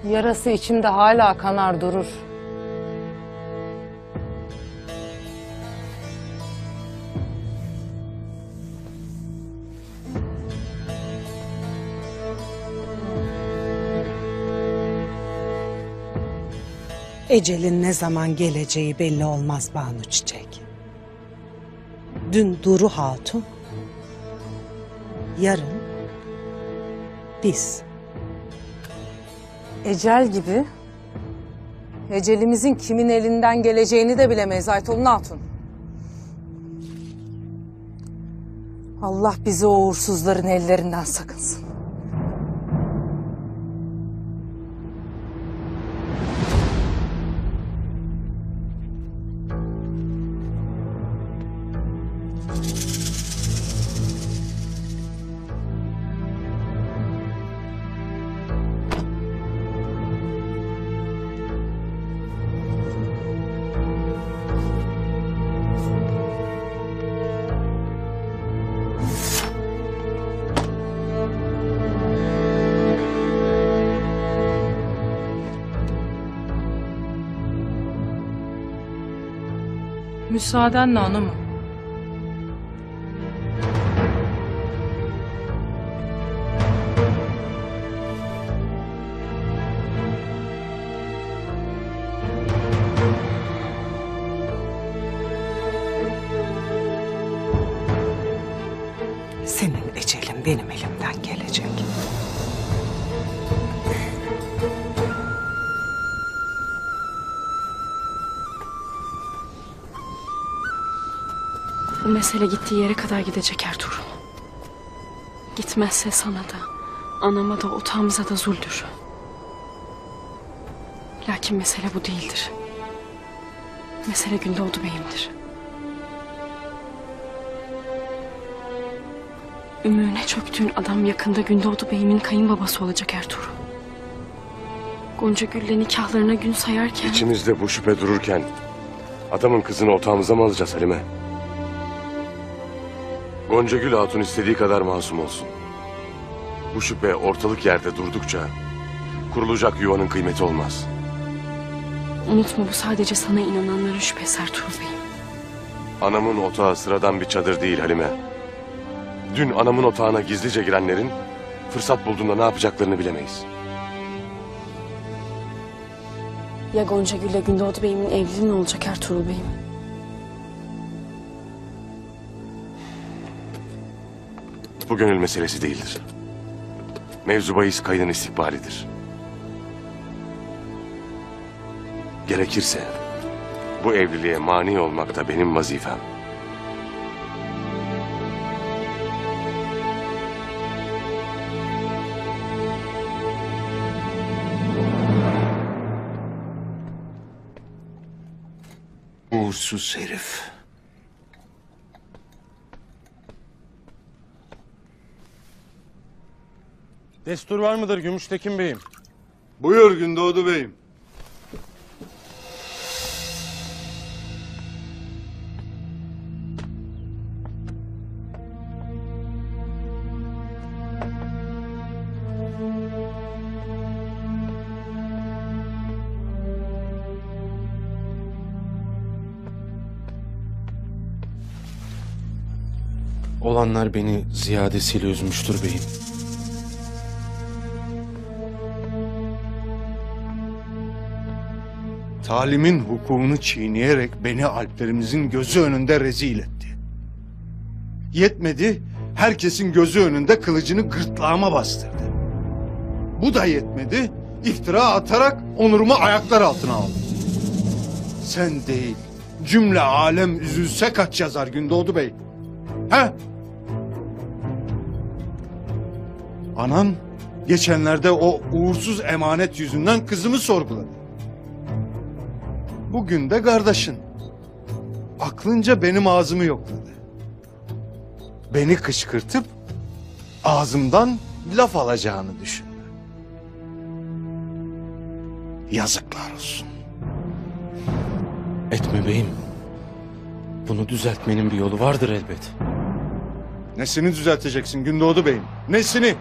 Yarası içimde hala kanar durur. Ecelin ne zaman geleceği belli olmaz Banu Çiçek. Dün Duru Hatun, yarın biz. Ecel gibi. Ecelimizin kimin elinden geleceğini de bilemeyiz Aytolun Hatun. Allah bizi o uğursuzların ellerinden sakınsın. Müsaadenle hanımım. Senin ecelin benim elimden gelecek. Bu mesele gittiği yere kadar gidecek Ertuğrul. Gitmezse sana da, anama da, otağımıza da zuldür. Lakin mesele bu değildir. Mesele Gündoğdu Bey'imdir. Ümüğüne çöktüğün adam yakında Gündoğdu Bey'imin kayınbabası olacak Ertuğrul. Gonca Gül'le nikahlarına gün sayarken... İçimizde bu şüphe dururken adamın kızını otağımıza mı alacağız Halime? Gonca Gül Hatun istediği kadar masum olsun. Bu şüphe ortalık yerde durdukça kurulacak yuvanın kıymeti olmaz. Unutma, bu sadece sana inananların şüphesi Ertuğrul Bey'im. Anamın otağı sıradan bir çadır değil Halime. Dün anamın otağına gizlice girenlerin fırsat bulduğunda ne yapacaklarını bilemeyiz. Ya Gonca Gül'le Gündoğdu Bey'imin evliliği ne olacak Ertuğrul Bey'im? Bu gönül meselesi değildir. Mevzu bahis kayının istikbalidir. Gerekirse bu evliliğe mani olmak da benim vazifem. Uğursuz herif. Destur var mıdır Gümüştekin Bey'im? Buyur Gündoğdu Bey'im. Olanlar beni ziyadesiyle üzmüştür beyim. Talimin hukukunu çiğneyerek beni alplerimizin gözü önünde rezil etti. Yetmedi, herkesin gözü önünde kılıcını gırtlağıma bastırdı. Bu da yetmedi, iftira atarak onurumu ayaklar altına aldı. Sen değil, cümle alem üzülse kaç yazar Gündoğdu Bey? He? Anan geçenlerde o uğursuz emanet yüzünden kızımı sorguladı. Bugün de kardeşin. Aklınca benim ağzımı yokladı. Beni kışkırtıp ağzımdan laf alacağını düşündü. Yazıklar olsun. Etme beyim. Bunu düzeltmenin bir yolu vardır elbet. Nesini düzelteceksin Gündoğdu Bey'im? Nesini?